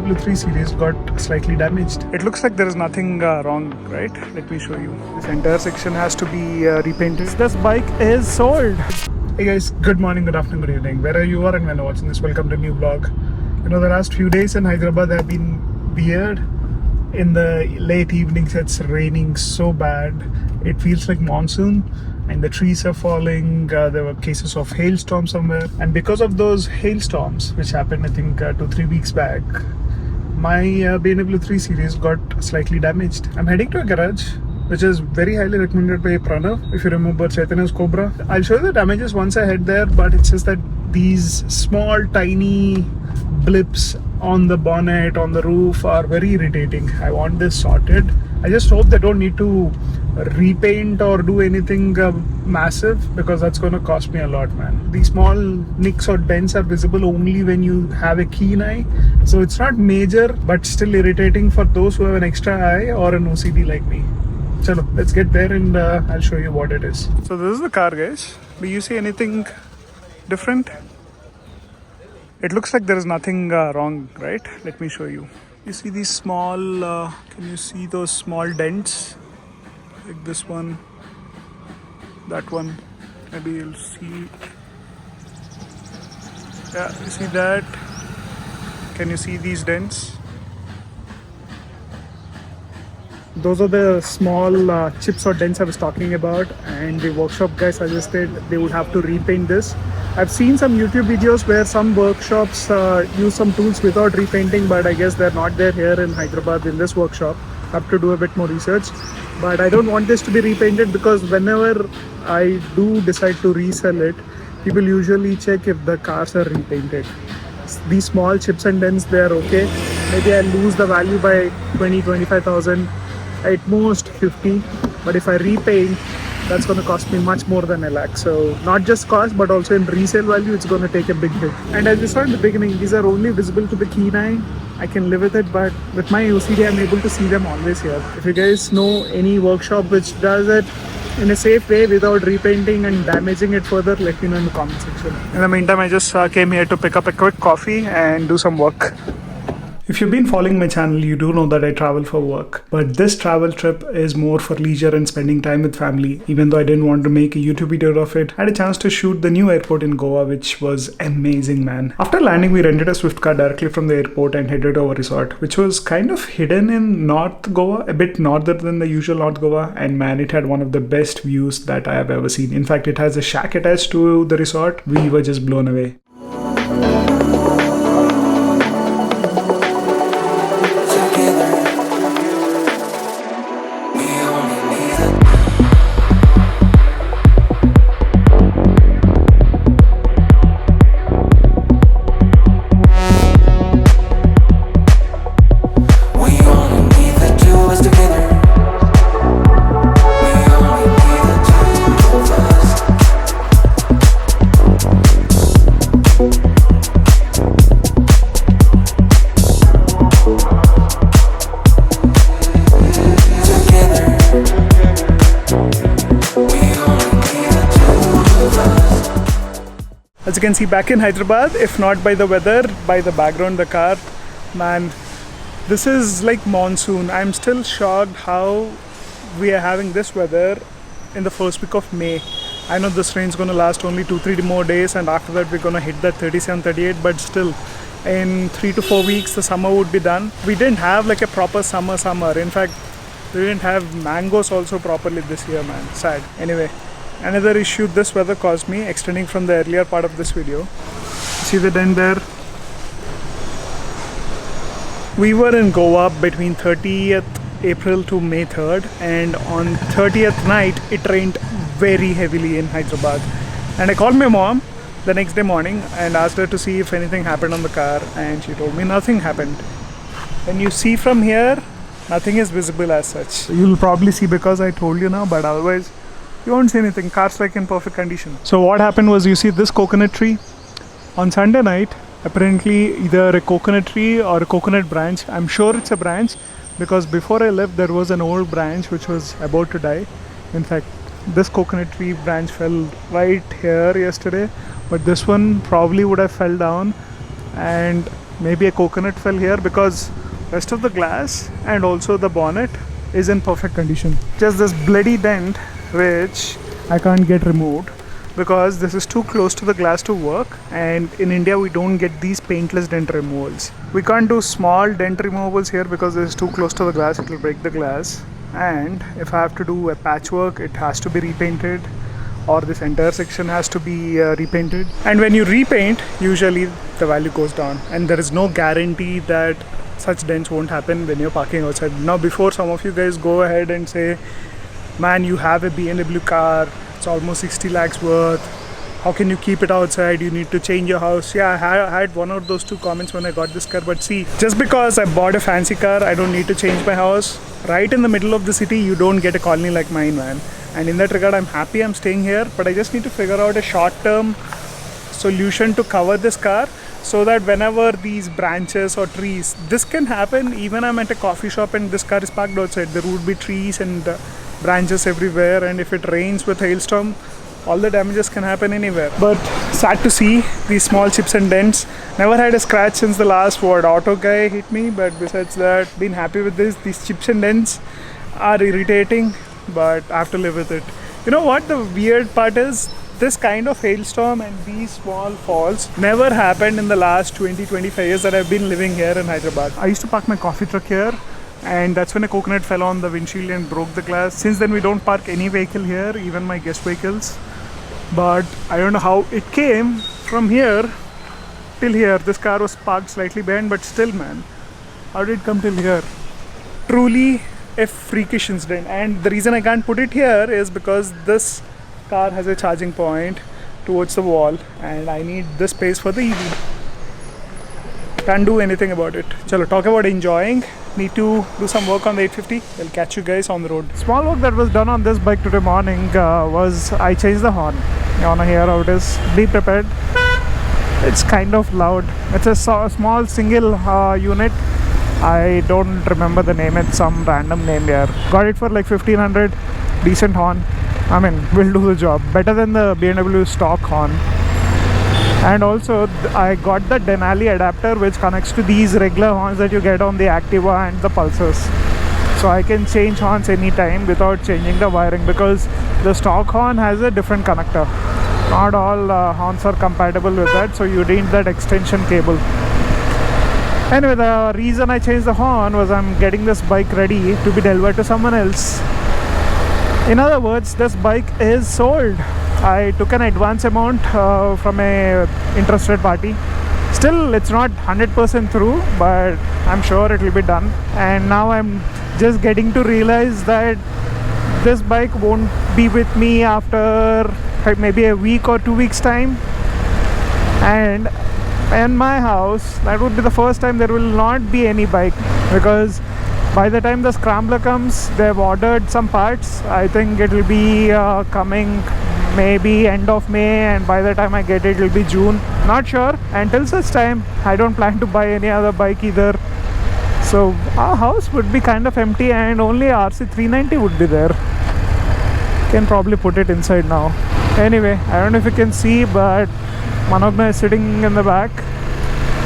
BMW 3 Series got slightly damaged. It looks like there is nothing wrong, right? Let me show you. This entire section has to be repainted. This bike is sold. Hey guys, good morning, good afternoon, good evening. Wherever you are and when you're watching this, welcome to a new vlog. You know, the last few days in Hyderabad have been weird. In the late evenings, it's raining so bad. It feels like monsoon. And the trees are falling. There were cases of hailstorm somewhere, and because of those hailstorms which happened I think 2-3 weeks back, my BMW 3 Series got slightly damaged. I'm heading to a garage which is very highly recommended by Pranav, if you remember Chaitanya's Cobra. I'll show you the damages once I head there, but it's just that these small tiny blips on the bonnet, on the roof are very irritating. I want this sorted. I just hope they don't need to repaint or do anything massive, because that's going to cost me a lot, man. These small nicks or dents are visible only when you have a keen eye, so it's not major but still irritating for those who have an extra eye or an OCD like me. Chalo, let's get there and I'll show you what it is. So this is the car, guys. Do you see anything different? It looks like there is nothing wrong, right? Let me show you. You see these small, can you see those small dents? Like this one, that one, maybe you'll see. Yeah, you see that? Can you see these dents? Those are the small chips or dents I was talking about, and the workshop guy suggested they would have to repaint this. I've seen some YouTube videos where some workshops use some tools without repainting, but I guess they're not there here in Hyderabad in this workshop. Have to do a bit more research. But I don't want this to be repainted, because whenever I do decide to resell it, people usually check if the cars are repainted. These small chips and dents, they're okay. Maybe I lose the value by 20-25,000, at most 50. But if I repaint, that's going to cost me much more than a lakh. So not just cost, but also in resale value, it's going to take a big hit. And as you saw in the beginning, these are only visible to the keen eye. I can live with it, but with my OCD, I'm able to see them always here. If you guys know any workshop which does it in a safe way without repainting and damaging it further, let me know in the comment section. In the meantime, I just came here to pick up a quick coffee and do some work. If you've been following my channel, you do know that I travel for work. But this travel trip is more for leisure and spending time with family. Even though I didn't want to make a YouTube video of it, I had a chance to shoot the new airport in Goa, which was amazing, man. After landing, we rented a Swift car directly from the airport and headed to our resort, which was kind of hidden in North Goa, a bit northern than the usual North Goa. And man, it had one of the best views that I have ever seen. In fact, it has a shack attached to the resort. We were just blown away. As you can see, back in Hyderabad, if not by the weather, by the background, the car, man, this is like monsoon. I'm still shocked how we are having this weather in the first week of May. I know this rain's going to last only 2-3 more days, and after that we're going to hit that 37-38, but still, in 3 to 4 weeks the summer would be done. We didn't have like a proper summer. In fact, we didn't have mangoes also properly this year, man. Sad. Anyway, another issue this weather caused me, extending from the earlier part of this video. See the dent there? We were in Goa between 30th April to May 3rd, and on 30th night it rained very heavily in Hyderabad. And I called my mom the next day morning and asked her to see if anything happened on the car, and she told me nothing happened. When you see from here, nothing is visible as such. You'll probably see because I told you now, but otherwise you won't see anything. Car's like in perfect condition. So what happened was, you see this coconut tree? On Sunday night, apparently either a coconut tree or a coconut branch, I'm sure it's a branch, because before I left there was an old branch which was about to die. In fact, this coconut tree branch fell right here yesterday, but this one probably would have fell down, and maybe a coconut fell here, because rest of the glass and also the bonnet is in perfect condition. Just this bloody dent which I can't get removed because this is too close to the glass to work, and in India we don't get these paintless dent removals. We can't do small dent removals here because this is too close to the glass, it will break the glass. And if I have to do a patchwork, it has to be repainted, or this entire section has to be repainted. And when you repaint, usually the value goes down, and there is no guarantee that such dents won't happen when you're parking outside. Now before some of you guys go ahead and say, man, you have a BMW car, it's almost 60 lakhs worth, how can you keep it outside, you need to change your house. Yeah, I had one of those two comments when I got this car, but see, just because I bought a fancy car, I don't need to change my house. Right in the middle of the city, you don't get a colony like mine, man. And in that regard, I'm happy I'm staying here, but I just need to figure out a short-term solution to cover this car, so that whenever these branches or trees, this can happen even I'm at a coffee shop and this car is parked outside, there would be trees and branches everywhere, and if it rains with hailstorm, all the damages can happen anywhere. But sad to see these small chips and dents. Never had a scratch since the last auto guy hit me, but besides that, been happy with this. These chips and dents are irritating, but I have to live with it. You know what the weird part is? This kind of hailstorm and these small falls never happened in the last 20-25 years that I've been living here in Hyderabad. I used to park my coffee truck here, and that's when a coconut fell on the windshield and broke the glass. Since then we don't park any vehicle here, even my guest vehicles. But I don't know how it came from here till here. This car was parked slightly behind, but still, man, how did it come till here? Truly a freakish incident. And the reason I can't put it here is because this car has a charging point towards the wall, and I need this space for the EV. Can't do anything about it. Chalo, talk about enjoying. Need to do some work on the 850. I'll catch you guys on the road. Small work that was done on this bike today morning was I changed the horn. You wanna hear how it is? Be prepared. It's kind of loud. It's a small single unit. I don't remember the name. It's some random name here. Got it for like 1500. Decent horn. I mean, will do the job. Better than the BMW stock horn. And also I got the Denali adapter which connects to these regular horns that you get on the Activa and the Pulsars. So I can change horns anytime without changing the wiring, because the stock horn has a different connector. Not all horns are compatible with that, so you need that extension cable. Anyway, the reason I changed the horn was I'm getting this bike ready to be delivered to someone else. In other words, this bike is sold. I took an advance amount from a interested party. Still, it's not 100% through, but I'm sure it will be done. And now I'm just getting to realize that this bike won't be with me after maybe a week or 2 weeks time. And in my house, that would be the first time there will not be any bike, because by the time the scrambler comes, they've ordered some parts. I think it will be coming maybe end of May, and by the time I get it, it will be June. Not sure. Until such time, I don't plan to buy any other bike either. So our house would be kind of empty, and only RC390 would be there. Can probably put it inside now. Anyway, I don't know if you can see, but Manogna is sitting in the back.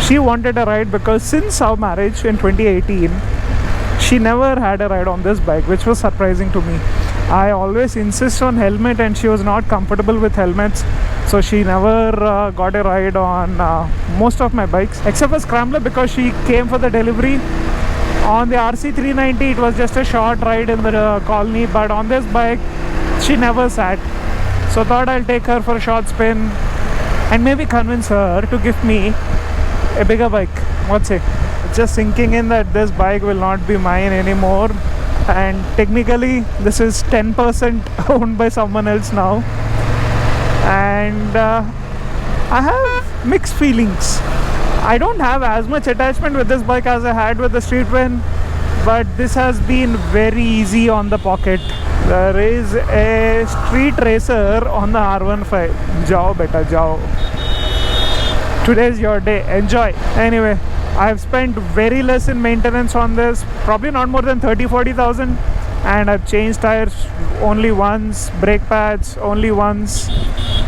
She wanted a ride because since our marriage in 2018, she never had a ride on this bike, which was surprising to me. I always insist on helmet, and she was not comfortable with helmets, so she never got a ride on most of my bikes, except for Scrambler, because she came for the delivery. On the RC390, it was just a short ride in the colony, but on this bike, she never sat. So thought I'll take her for a short spin and maybe convince her to give me a bigger bike. What's it? It's just sinking in that this bike will not be mine anymore. And technically this is 10% owned by someone else now, and I have mixed feelings. I don't have as much attachment with this bike as I had with the Street Win, but this has been very easy on the pocket. There is a street racer on the R15. Jao beta, jao. Today's your day, enjoy. Anyway, I've spent very less in maintenance on this, probably not more than 30-40,000, and I've changed tires only once, brake pads only once,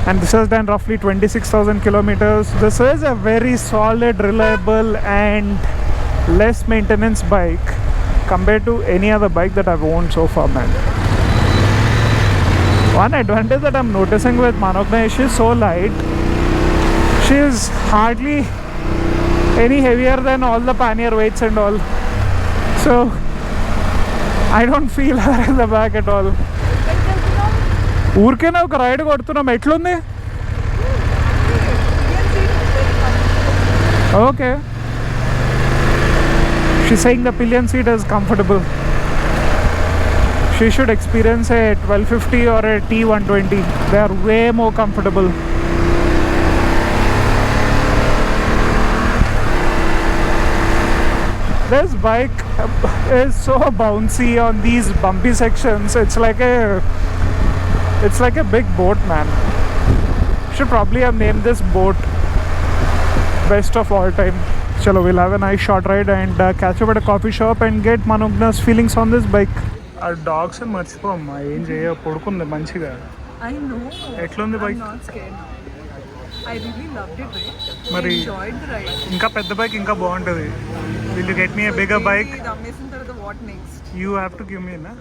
and this has done roughly 26,000 kilometers. This is a very solid, reliable and less maintenance bike compared to any other bike that I've owned so far, man. One advantage that I'm noticing with Manokna is she's so light. She's hardly any heavier than all the pannier weights and all. So I don't feel her in the back at all. ఊరికేనా ఒక ride కొడుతున్నాం. ఎట్లుంది? Okay. She's saying the pillion seat is comfortable. She should experience a 1250 or a T120. They are way more comfortable. This bike is so bouncy on these bumpy sections. It's like a big boat, man. Should probably have named this boat best of all time. Chalo, we'll have a nice short ride and catch up at a coffee shop and get Manogna's feelings on this bike. Our dogs are మర్చిపోమ్మా. ఏం చేయ పడుకుంది మంచిగా. I know. ఎట్లుంది bike? I'm not scared. I really loved it, right? మరి I enjoyed the ride. ఇంకా పెద్ద bike ఇంకా బాగుంటుంది. Will you get me a bigger bike? What next? You have to give me, na?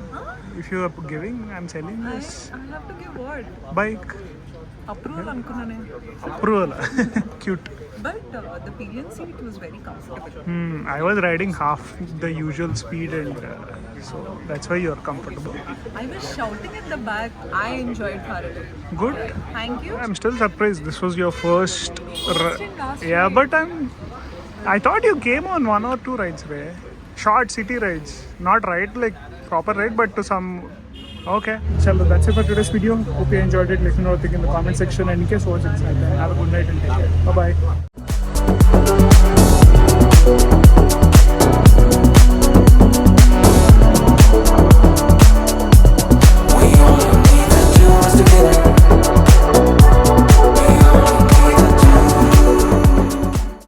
If you are giving, I'm selling this. I have to give what? Bike. Approval ankunane. Approval. Cute. But the pillion seat was very comfortable. I was riding half the usual speed and so that's why you're comfortable. I was shouting at the back. I enjoyed Bharat. Good. Thank you. I'm still surprised this was your first. Last Yeah, ride. but I thought you came on 1 or 2 rides, right? Short city rides. Not ride like proper ride, but to some. Okay. Chalo, that's it for today's video. Hope you enjoyed it. Let me know what you think in the comment section. And in case you watch it, have a good night and take care. Bye bye.